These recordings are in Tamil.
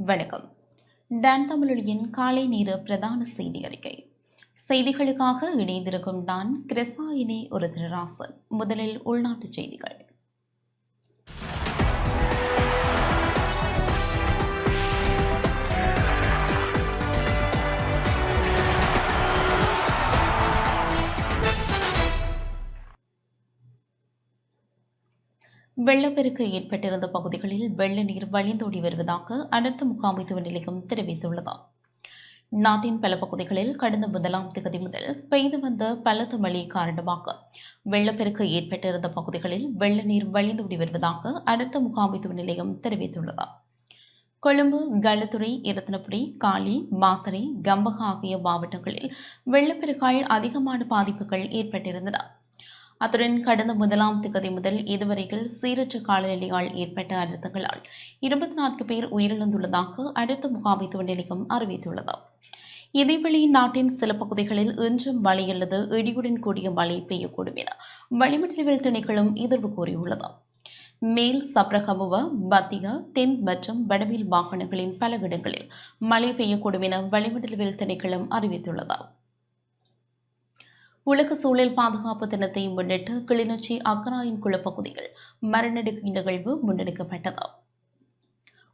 வணக்கம். டான் தமிழொலியின் காலை நேர பிரதான செய்தி அறிக்கை. செய்திகளுக்காக இணைந்திருக்கும் நான் கிருசாயினி ஒரு திருராசன். முதலில் உள்நாட்டுச் செய்திகள். வெள்ளப்பெருக்கு ஏற்பட்டிருந்த பகுதிகளில் வெள்ள நீர் வழிந்தோடி வருவதாக அனர்த்த முகாமைத்துவ நிலையம் தெரிவித்துள்ளது. நாட்டின் பல பகுதிகளில் கடந்த 1ஆம் தேதி முதல் பெய்து வந்த பலத்த மழை காரணமாக வெள்ளப்பெருக்கு ஏற்பட்டிருந்த பகுதிகளில் வெள்ள நீர் வழிந்தோடி வருவதாக அனர்த்த முகாமைத்துவ நிலையம் தெரிவித்துள்ளது. கொழும்பு, களுத்துறை, இரத்தினபுரி, காலி, மாத்தறை, கம்பஹா ஆகிய மாவட்டங்களில் வெள்ளப்பெருக்கால் அதிகமான பாதிப்புகள் ஏற்பட்டிருந்தன. அத்துடன் கடந்த 1ஆம் தேதி முதல் இதுவரையில் சீரற்ற காலநிலையால் ஏற்பட்ட அனர்த்தங்களால் 24 பேர் உயிரிழந்துள்ளதாக அனர்த்த முகாமைத்துவ நிலையம் அறிவித்துள்ளது. இதேவேளை நாட்டின் சில பகுதிகளில் இன்றும் மழை அல்லது இடியுடன் கூடிய மழை பெய்யக்கூடும் என வளிமண்டலவியல் திணைக்களம் எதிர்வு கூறியுள்ளது. மேல் சப்ரகமுவ, மத்திய, தென் மற்றும் வடமேல் மாகாணங்களின் பல இடங்களில் மழை பெய்யக்கூடும் என வளிமண்டலவியல் திணைக்களம் அறிவித்துள்ளது. உலக சூழல் பாதுகாப்பு தினத்தை முன்னிட்டு கிளிநொச்சி அக்கராயன் குள பகுதியில் மரநடுகை நிகழ்வு முன்னெடுக்கப்பட்டது.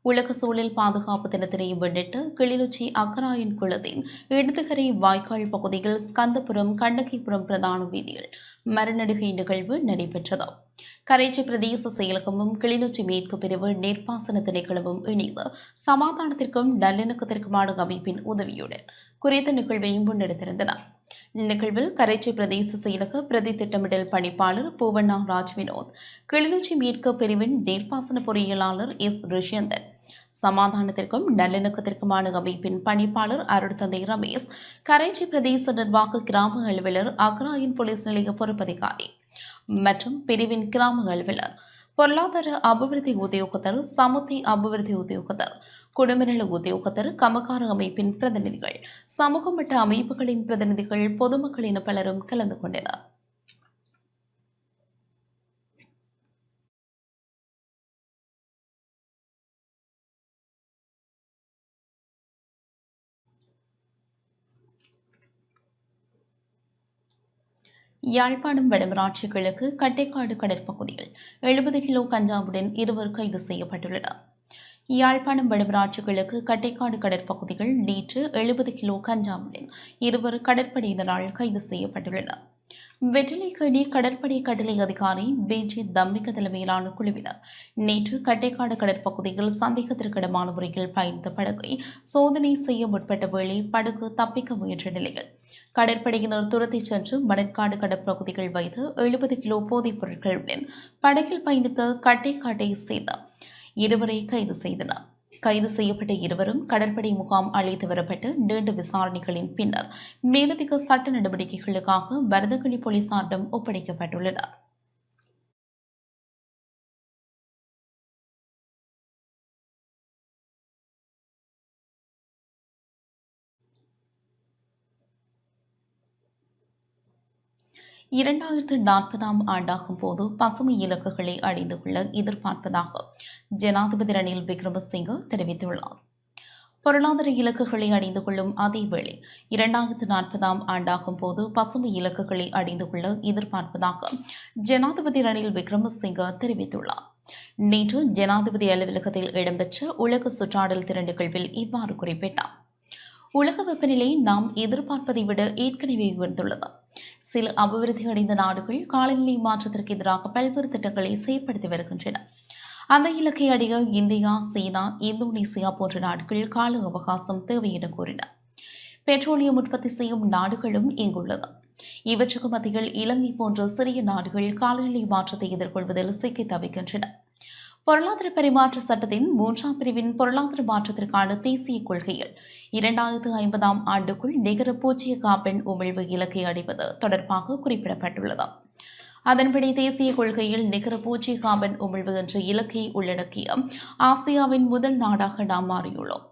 உலக சூழல் பாதுகாப்பு தினத்தினை முன்னிட்டு கிளிநொச்சி அக்கராயன் குளத்தின் இடதுகரை வாய்க்கால் பகுதியில் ஸ்கந்தபுரம், கண்ணகிபுரம் பிரதான வீதியில் மரநடுகை நிகழ்வு நடைபெற்றது. கரைச்சி பிரதேச செயலகமும் கிளிநொச்சி மேற்கு பிரிவு நீர்ப்பாசன திணைக்களமும் இணைந்து சமாதானத்திற்கும் நல்லிணக்கத்திற்குமான அமைப்பின் உதவியுடன் குறித்த நிகழ்வை முன்னெடுத்திருந்தன. நிகழ்வில் கரைச்சி பிரதேச செயலக பிரதி திட்டமிடல் பணிப்பாளர் பூவண்ணா ராஜ் வினோத், கிளிநொச்சி மேற்கு பிரிவின் நீர்ப்பாசன பொறியியலாளர் எஸ் ரிஷியந்தன், சமாதானத்திற்கும் நல்லிணக்கத்திற்குமான அமைப்பின் பணிப்பாளர் அருட்தந்தை ரமேஷ், கரைச்சி பிரதேச நிர்வாக கிராம அலுவலர், அக்கராயன் போலீஸ் நிலைய பொறுப்பதிகாரி மற்றும் பிரிவின் கிராம அலுவலர், பொருளாதார அபிவிருத்தி உத்தியோகத்தர், சமுத்தி அபிவிருத்தி உத்தியோகத்தர், குடும்பநல உத்தியோகத்தர், கமகார அமைப்பின் பிரதிநிதிகள், சமூக மட்ட அமைப்புகளின் பிரதிநிதிகள், பொதுமக்கள் என பலரும் கலந்து கொண்டனர். யாழ்ப்பாணம் வடமராட்சி கிழக்கு கட்டைக்காடு கடற்பகுதியில் 70 கிலோ கஞ்சாவுடன் இருவர் கைது செய்யப்பட்டுள்ளனர். யாழ்ப்பாணம் வடமராட்சி கிழக்கு கட்டைக்காடு கடற்பகுதிகள் நேற்று 70 கிலோ கஞ்சாவுடன் இருவர் கடற்படையினரால் கைது செய்யப்பட்டுள்ளனர். வெற்றிலைக்கேணி கடற்படை கட்டளை அதிகாரி பேஜி தம்பிக்க தலைமையிலான குழுவினர் நேற்று கட்டைக்காடு கடற்பகுதியில் சந்தேகத்திற்கிடமான முறையில் பயணித்த படகை சோதனை செய்ய முற்பட்ட வேளை படகு தப்பிக்க முயன்ற நிலையில் கடற்படையினர் துரத்திச் சென்று மணற்காடு கடற்பகுதிகள் வைத்து 70 கிலோ போதைப் பொருட்களுடன் படகில் பயணித்த கட்டைக்காட்டை சேர்ந்த இருவரை கைது செய்தனர். கைது செய்யப்பட்ட இருவரும் கடற்படை முகாம் அழைத்து வரப்பட்டு நீண்ட விசாரணைகளின் பின்னர் மேலதிக சட்ட நடவடிக்கைகளுக்காக வரதங்கனி போலீசாரிடம் ஒப்படைக்கப்பட்டுள்ளனர். இரண்டாயிரத்து 40ஆம் ஆண்டாகும் போது பசுமை இலக்குகளை அடைந்து கொள்ள எதிர்பார்ப்பதாக ஜனாதிபதி ரணில் விக்ரமசிங்கே தெரிவித்துள்ளார். பொருளாதார இலக்குகளை அடைந்து கொள்ளும் அதேவேளை 2040ஆம் ஆண்டாகும் போது பசுமை இலக்குகளை அடைந்து கொள்ள எதிர்பார்ப்பதாக ஜனாதிபதி ரணில் விக்ரமசிங்கே தெரிவித்துள்ளார். நேற்று ஜனாதிபதி அலுவலகத்தில் இடம்பெற்ற உலக சுற்றாடல் திறன் நிகழ்வில் இவ்வாறு குறிப்பிட்டார். உலக வெப்பநிலை நாம் எதிர்பார்ப்பதை விட ஏற்கனவே உயர்ந்துள்ளது. சில அபிவிருத்தி அடைந்த நாடுகள் காலநிலை மாற்றத்திற்கு எதிராக பல்வேறு திட்டங்களை செயற்படுத்தி வருகின்றன. அந்த இலக்கை அடைய இந்தியா, சீனா, இந்தோனேசியா போன்ற நாடுகள் கால அவகாசம் தேவை என கூறின. பெட்ரோலியம் உற்பத்தி செய்யும் நாடுகளும் இங்குள்ளது. இவற்றுக்கு மத்தியில் இலங்கை போன்ற சிறிய நாடுகள் காலநிலை மாற்றத்தை எதிர்கொள்வதில் சிக்கி தவிக்கின்றன. பொருளாதார பரிமாற்ற சட்டத்தின் 3ஆம் பிரிவின் பொருளாதார மாற்றத்திற்கான தேசிய கொள்கையில் 2050ஆம் ஆண்டுக்குள் நிகர பூஜ்ஜிய கார்பன் உமிழ்வு இலக்கை அடைவது தொடர்பாக குறிப்பிடப்பட்டுள்ளது. அதன்படி தேசிய கொள்கையில் நிகர பூஜ்ஜிய கார்பன் உமிழ்வு என்ற இலக்கை உள்ளடக்கிய ஆசியாவின் முதல் நாடாக நாம் மாறியுள்ளோம்.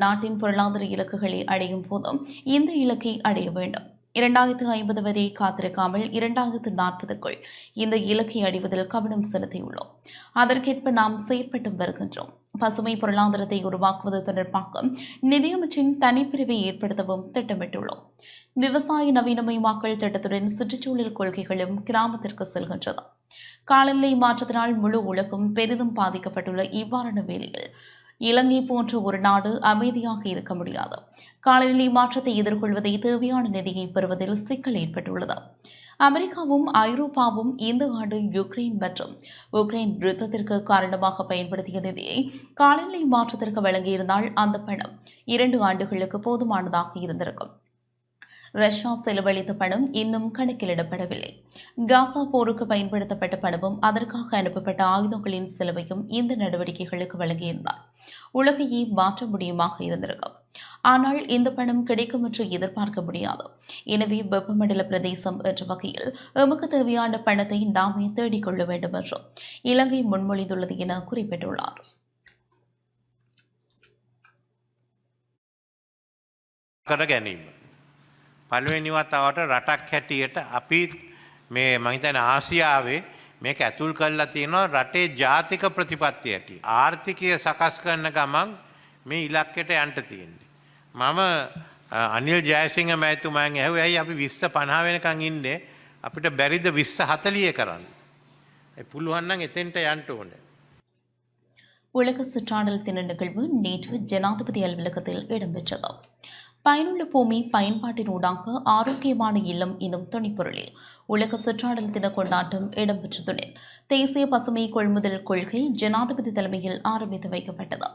நாட்டின் பொருளாதார இலக்குகளை அடையும் போதும் இந்த இலக்கை அடைய வேண்டும். 2050 வரை காத்திருக்காமல் 2040க்குள் இந்த இலக்கை அடைவதில் கவனம் செலுத்தியுள்ளோம். அதற்கேற்ப நாம் செயற்பட்டு வருகின்றோம். பசுமை பொருளாதாரத்தை உருவாக்குவது தொடர்பாக நிதியமைச்சின் தனிப்பிரிவை ஏற்படுத்தவும் திட்டமிட்டுள்ளோம். விவசாய நவீனமயமாக்கல் திட்டத்துடன் சுற்றுச்சூழல் கொள்கைகளும் கிராமத்திற்கு செல்கின்றது. காலநிலை மாற்றத்தினால் முழு உலகம் பெரிதும் பாதிக்கப்பட்டுள்ள இவ்வாறான வேளையில் இலங்கை போன்ற ஒரு நாடு அமைதியாக இருக்க முடியாது. காலநிலை மாற்றத்தை எதிர்கொள்வதை தேவையான நிதியை பெறுவதில் சிக்கல் ஏற்பட்டுள்ளது. அமெரிக்காவும் ஐரோப்பாவும் இந்த ஆண்டு யுக்ரைன் மற்றும் உக்ரைன் யுத்தத்திற்கு காரணமாக பயன்படுத்திய நிதியை காலநிலை மாற்றத்திற்கு வழங்கியிருந்தால் அந்த பணம் 2 ஆண்டுகளுக்கு போதுமானதாக இருந்திருக்கும். ரஷ்யா செலவழித்த பணம் இன்னும் கணக்கிலிடப்படவில்லை. காசா போருக்கு பயன்படுத்தப்பட்ட பணமும் அதற்காக அனுப்பப்பட்ட ஆயுதங்களின் செலவையும் இந்த நடவடிக்கைகளுக்கு வழங்கியிருந்தால் உலகையே மாற்ற முடியுமாக இருந்திருக்கும். ஆனால் இந்த பணம் கிடைக்கும் என்று எதிர்பார்க்க முடியாது. எனவே வெப்பமண்டல பிரதேசம் என்ற வகையில் எமக்கு தேவையான பணத்தை நாமே தேடிக்கொள்ள வேண்டும் என்றும் இலங்கை முன்மொழிந்துள்ளது என குறிப்பிட்டுள்ளார். පළවෙනි වතාවට රටක් හැටියට අපි මේ මම හිතන්නේ ආසියාවේ මේක ඇතුල් කරලා තියෙනවා රටේ ජාතික ප්‍රතිපත්තිය ඇටි. ආර්ථිකය සකස් කරන ගමන් මේ ඉලක්කයට යන්න තියෙන්නේ. මම අනිල් ජයසිංහ මහතුමාගෙන් ඇහුවා ඇයි අපි 2050 වෙනකන් ඉන්නේ අපිට බැරිද 2040 කරන්න. ඒ පුළුවන් නම් එතෙන්ට යන්න ඕනේ. உலக சுற்றாடல் தின நிகழ்வு நேற்று ஜனாதிபதி அலுவலகத்தில் இடம்பெற்றது. பயனுள்ள பூமி பயன்பாட்டினூடாக ஆரோக்கியமான இல்லம் எனும் துணைப்பொருளில் உலக சுற்றாடல் தின கொண்டாட்டம் இடம்பெற்றதுடன் தேசிய பசுமை கொள்முதல் கொள்கை ஜனாதிபதி தலைமையில் ஆரம்பித்து வைக்கப்பட்டது.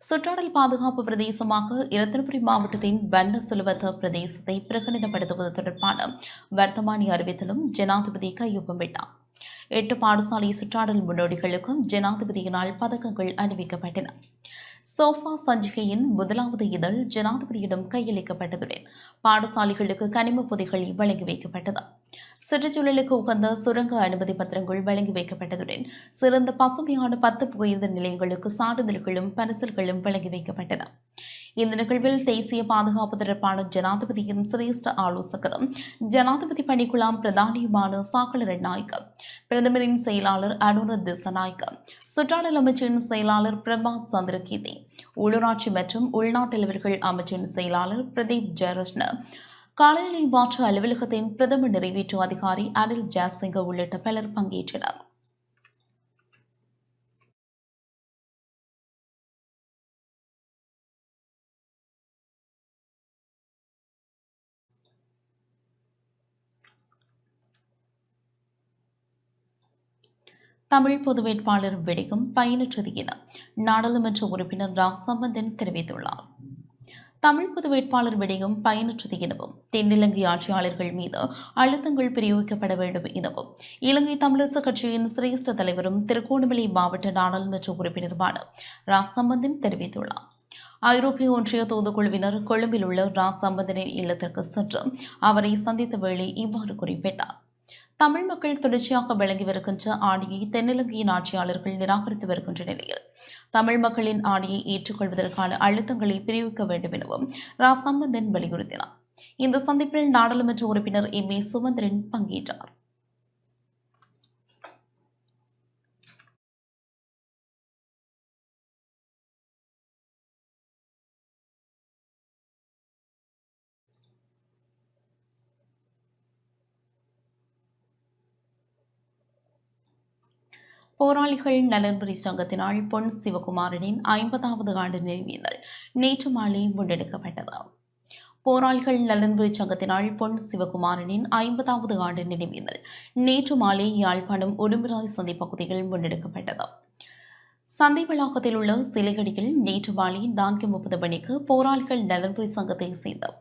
சுற்றாடல் பாதுகாப்பு பிரதேசமாக இரத்தினபுரி மாவட்டத்தின் வண்ண சுலுவத்த பிரதேசத்தை பிரகடனப்படுத்துவது தொடர்பான வர்த்தமானி அறிவித்தலும் ஜனாதிபதி கையொப்பமிட்டார். 8 பாடசாலை சுற்றாடல் முன்னோடிகளுக்கும் ஜனாதிபதியினால் பதக்கங்கள் அணிவிக்கப்பட்டன. சோஃபா சஞ்சிகையின் முதலாவது இதழ் ஜனாதிபதியிடம் கையளிக்கப்பட்டதுடன் பாடசாலைகளுக்கு கனிம பொதிகள் வழங்கி வைக்கப்பட்டது. சுற்றுச்சூழலுக்கு உகந்த சுரங்க அனுமதி பத்திரங்கள் வழங்கி வைக்கப்பட்டதுடன் சிறந்த பசுமையான 10 புகையிரத நிலையங்களுக்கு சான்றிதழ்களும் பரிசில்களும் வழங்கி வைக்கப்பட்டன. இந்த நிகழ்வில் தேசிய பாதுகாப்பு தொடர்பான ஜனாதிபதியின் சிரேஷ்ட ஆலோசகரும் ஜனாதிபதி பணிக்குழாம் பிரதானியுமான சாகல நாயக்க, பிரதமரின் செயலாளர் அனுர திசநாயக்க, சுற்றாடல் அமைச்சின் செயலாளர் பிரபாத் சந்திரகீதி, உள்ளூராட்சி மற்றும் உள்நாட்டலுவல்கள் அமைச்சின் செயலாளர் பிரதீப் ஜெயரத்ன, காலநிலை மாற்ற அலுவலகத்தின் பிரதம நிறைவேற்று அதிகாரி அனில் ஜாசிங்க உள்ளிட்ட பலர் பங்கேற்றனர். தமிழ் பொது வேட்பாளர் வெடிக்கும் பயனற்றது என நாடாளுமன்ற உறுப்பினர் ரா சம்பந்தன் தெரிவித்துள்ளார். தமிழ் பொது வேட்பாளர் விடயம் பயனற்றது எனவும் தென்னிலங்கை ஆட்சியாளர்கள் மீது அழுத்தங்கள் பிரயோகிக்கப்பட வேண்டும் எனவும் இலங்கை தமிழரசுக் கட்சியின் சிரேஷ்ட தலைவரும் திருகோணமலை மாவட்ட நாடாளுமன்ற உறுப்பினருமான ரா சம்பந்தன் தெரிவித்துள்ளார். ஐரோப்பிய ஒன்றிய தூதுக்குழுவினர் கொழும்பில் உள்ள ரா சம்பந்தனின் இல்லத்திற்கு சென்று அவரை சந்தித்த வேளை இவ்வாறு குறிப்பிட்டார். தமிழ் மக்கள் தொடர்ச்சியாக வழங்கி வருகின்ற ஆணையை தென்னிலங்கையின் ஆட்சியாளர்கள் நிராகரித்து வருகின்ற நிலையில் தமிழ் மக்களின் ஆணையை ஏற்றுக்கொள்வதற்கான அழுத்தங்களை பிரயோகிக்க வேண்டும் எனவும் ரா சம்பந்தன் வலியுறுத்தினார். இந்த சந்திப்பில் நாடாளுமன்ற உறுப்பினர் எம் ஏ சுமந்திரன் பங்கேற்றார். போராளிகள் நலன்புரி சங்கத்தினால் பொன் சிவகுமாரனின் 50வது ஆண்டு நினைவேந்தல் நேற்று மாலை முன்னெடுக்கப்பட்டது. போராளிகள் நலன்புரி சங்கத்தினால் பொன் சிவகுமாரனின் 50வது ஆண்டு நினைவேந்தல் நேற்று மாலை யாழ்ப்பாணம் உடும்புராய் சந்தை பகுதியில் முன்னெடுக்கப்பட்டது. சந்தை வளாகத்தில் உள்ள சிலையடியில் நேற்று மாலை 4:30 மணிக்கு போராளிகள் நலன்புரி சங்கத்தை சேர்ந்த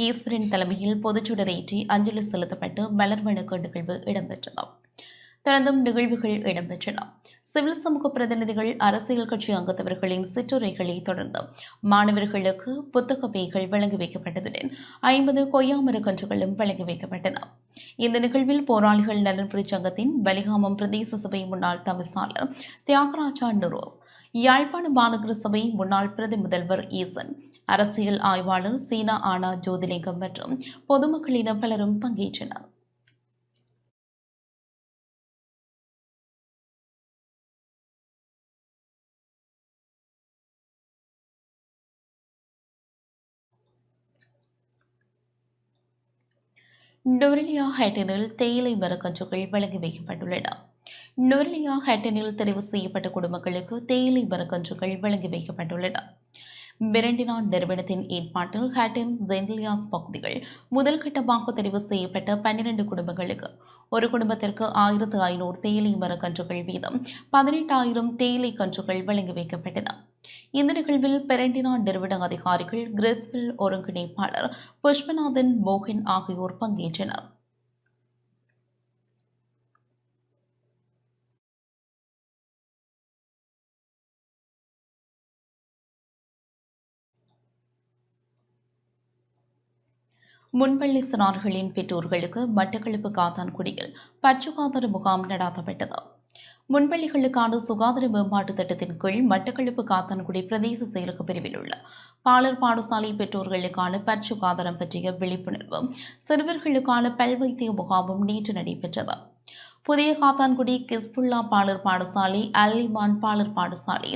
ஈஸ்வரன் தலைமையில் பொதுச்சுடரேற்றி அஞ்சலி செலுத்தப்பட்டு மலர் வணக்க நிகழ்வு இடம்பெற்றது. தொடர்ந்தும் நிகழ்வுகள் இடம்பெற்றன. சிவில் சமூக பிரதிநிதிகள், அரசியல் கட்சி அங்கத்தவர்களின் சிற்றுரைகளை தொடர்ந்து மாணவர்களுக்கு புத்தக பைகள் வழங்கி வைக்கப்பட்டதுடன் 50 கொய்யா மரக்கன்றுகளும் வழங்கி வைக்கப்பட்டன. இந்த நிகழ்வில் போராளிகள் நலன்புரி சங்கத்தின் பலிகாமம் பிரதேச சபை முன்னாள் தவிசாளர் தியாகராஜா நுரோஸ், யாழ்ப்பாண மாநகர சபை முன்னாள் பிரதி முதல்வர் ஈசன், அரசியல் ஆய்வாளர் சீனா ஆனா ஜோதிலிங்கம் மற்றும் பொதுமக்களின பலரும் பங்கேற்றனர். நுவரெலியா ஹைட்டனில் தேயிலை மரக்கன்றுகள் வழங்கி வைக்கப்பட்டுள்ளன. நுவரெலியா ஹைட்டனில் தெரிவு செய்யப்பட்ட குடும்பங்களுக்கு தேயிலை மரக்கன்றுகள் வழங்கி வைக்கப்பட்டுள்ளன. பெரண்டினா நிறுவனத்தின் ஏற்பாட்டில் ஹேட்டன் ஜென்லியாஸ் பகுதிகள் முதல் கட்டமாக தெரிவு செய்யப்பட்ட 12 குடும்பங்களுக்கு ஒரு குடும்பத்திற்கு 1500 தேயிலை மரக்கன்றுகள் வீதம் 18,000 தேயிலை கன்றுகள் வழங்கி வைக்கப்பட்டன. இந்த நிகழ்வில் பெரண்டினா நிறுவன அதிகாரிகள், கிறிஸ்வில் ஒருங்கிணைப்பாளர் புஷ்பநாதன் மோகன் ஆகியோர் பங்கேற்றனர். முன்பள்ளி சிறார்களின் பெற்றோர்களுக்கு மட்டக்களப்பு காத்தான்குடியில் பச்சுகாதார முகாம் நடாத்தப்பட்டது. முன்பள்ளிகளுக்கான சுகாதார மேம்பாட்டு திட்டத்தின் கீழ் மட்டக்களப்பு காத்தான்குடி பிரதேச செயலக பிரிவில் உள்ள பாலர் பாடசாலை பெற்றோர்களுக்கான பற்சுகாதாரம் பற்றிய விழிப்புணர்வும் சிறுவர்களுக்கான பல்வைத்திய முகாமும் நேற்று நடைபெற்றது. புதிய காத்தான்குடி கிஸ்புல்லா பாலர் பாடசாலை, அல்லிமான் பாலர் பாடசாலை,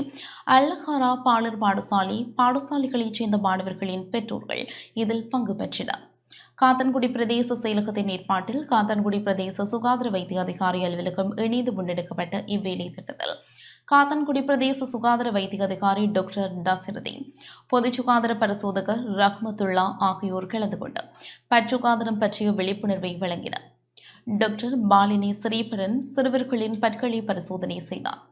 அல்லஹாரா பாலர் பாடசாலை பாடசாலைகளைச் சேர்ந்த மாணவர்களின் பெற்றோர்கள் இதில் பங்கு பெற்றனர். காத்தான்குடி பிரதேச செயலகத்தின் ஏற்பாட்டில் காத்தான்குடி பிரதேச சுகாதார வைத்திய அதிகாரி அலுவலகம் இணைந்து முன்னெடுக்கப்பட்ட இவ்வேலை திட்டத்தில் காத்தான்குடி பிரதேச சுகாதார வைத்திய அதிகாரி டாக்டர் நசிருதி, பொது சுகாதார பரிசோதகர் ரஹ்மத்துல்லா ஆகியோர் கலந்து கொண்டு பற்சுகாதாரம் பற்றிய விழிப்புணர்வை வழங்கினர். டாக்டர் பாலினி ஸ்ரீபரன் சிறுவர்களின் பற்களை பரிசோதனை செய்தார்.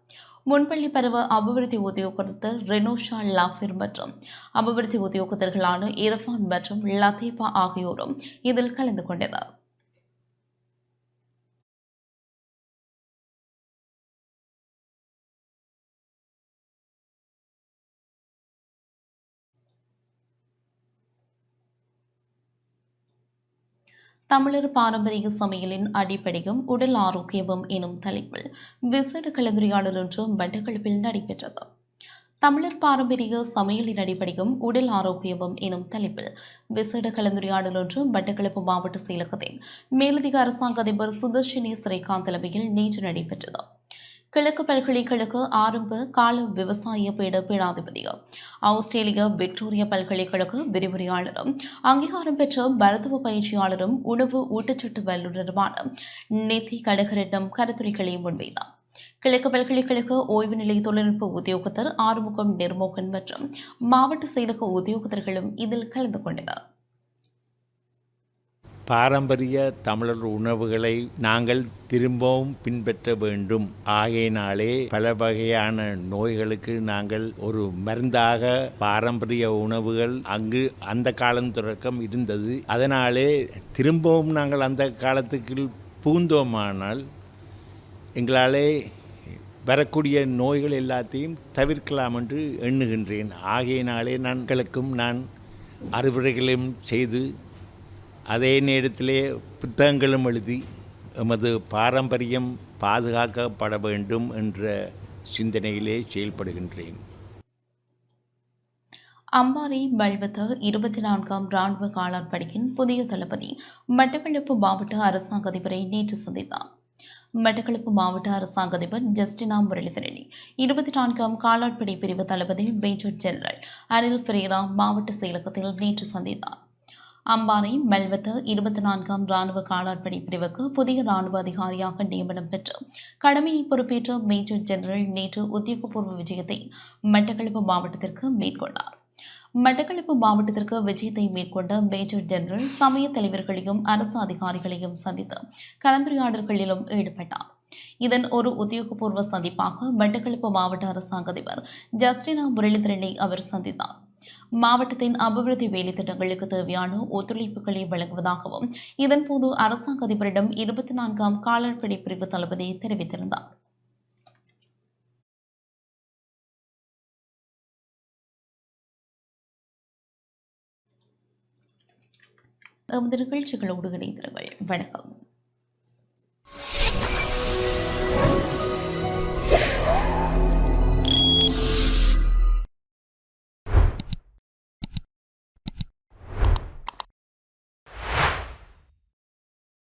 முன்பள்ளி பருவ அபிவிருத்தி உத்தியோகத்தர் ரெனோஷா லாஃபிர் மற்றும் அபிவிருத்தி உத்தியோகத்தர்களான இரஃபான் மற்றும் லத்தீபா ஆகியோரும் இதில் கலந்து கொண்டனர். தமிழர் பாரம்பரிய சமையலின் அடிப்படையும் உடல் ஆரோக்கியமும் எனும் தலைப்பில் விசேட கலந்துரையாடல் ஒன்று மட்டக்களப்பில் நடைபெற்றது. தமிழர் பாரம்பரிய சமையலின் அடிப்படையும் உடல் ஆரோக்கியமும் எனும் தலைப்பில் விசேட கலந்துரையாடல் ஒன்று மட்டக்களப்பு மாவட்ட செயலகத்தின் மேலதிக அரசாங்க அதிபர் சுதர்ஷினி ஸ்ரீகாந்த் தலைமையில் நேற்று நடைபெற்றது. கிழக்கு பல்கலைக்கழக ஆரம்ப கால விவசாய பீட பீடாதிபதி, ஆஸ்திரேலிய விக்டோரியா பல்கலைக்கழக விரிவுரையாளரும் அங்கீகாரம் பெற்ற மருத்துவ பயிற்சியாளரும் உணவு ஊட்டச்சத்து வல்லுநருமான நிதி கடகரட்னம் கருத்துரைகளை முன்வைத்தார். கிழக்கு பல்கலைக்கழக ஓய்வு நிலை தொழில்நுட்ப உத்தியோகத்தர் ஆறுமுகம் நிர்மோகன் மற்றும் மாவட்ட செயலக உத்தியோகத்தர்களும் இதில் கலந்து கொண்டனர். பாரம்பரிய தமிழர் உணவுகளை நாங்கள் திரும்பவும் பின்பற்ற வேண்டும். ஆகையினாலே பல வகையான நோய்களுக்கு நாங்கள் ஒரு மருந்தாக பாரம்பரிய உணவுகள் அங்கு அந்த காலம் தொடக்கம் இருந்தது. அதனாலே திரும்பவும் நாங்கள் அந்த காலத்துக்கு பூந்தோமானால் எங்களாலே வரக்கூடிய நோய்கள் எல்லாத்தையும் தவிர்க்கலாம் என்று எண்ணுகின்றேன். ஆகையினாலே நான் அறிவுரைகளையும் செய்து அதே நேரத்திலே புத்தகங்களும் எழுதி எமது பாரம்பரியம் பாதுகாக்கப்பட வேண்டும் என்ற சிந்தனையிலே செயல்படுகின்றேன். அம்பாறை மல்வத்த 24ஆம் இராணுவ காலாட்படையின் புதிய தளபதி மட்டக்களப்பு மாவட்ட அரசாங்க அதிபரை நேற்று சந்தித்தார். மட்டக்களப்பு மாவட்ட அரசாங்க அதிபர் ஜஸ்டினா முரளிதரன் 24ஆம் காலாட்படை பிரிவு தளபதி மேஜர் ஜெனரல் அனில் பெரேரா மாவட்ட செயலகத்தில் நேற்று சந்தித்தார். அம்பாறை மல்வத்த 24ஆம் இராணுவ காலாட்படை பிரிவுக்கு புதிய இராணுவ அதிகாரியாக நியமனம் பெற்று கடமையை பொறுப்பேற்ற மேஜர் ஜெனரல் நேற்று உத்தியோகபூர்வ விஜயத்தை மட்டக்களப்பு மாவட்டத்திற்கு மேற்கொண்டார். மட்டக்களப்பு மாவட்டத்திற்கு விஜயத்தை மேற்கொண்ட மேஜர் ஜெனரல் சமய தலைவர்களையும் அரசு அதிகாரிகளையும் சந்தித்து கலந்துரையாடல்களிலும் ஈடுபட்டார். இதன் ஒரு உத்தியோகபூர்வ சந்திப்பாக மட்டக்களப்பு மாவட்ட அரசாங்க அதிபர் ஜஸ்டினா முரளிதரனை அவர் சந்தித்தார். மாவட்டத்தின் அபிவிருத்தி வேலை திட்டங்களுக்கு தேவையான ஒத்துழைப்புகளை வழங்குவதாகவும் இதன்போது அரசாங்க அதிபரிடம் 24ஆம் காலாட்படை பிரிவு தளபதி தெரிவித்திருந்தார். எமது நிகழ்ச்சிகளோடு இணைந்திருங்கள். வணக்கம்.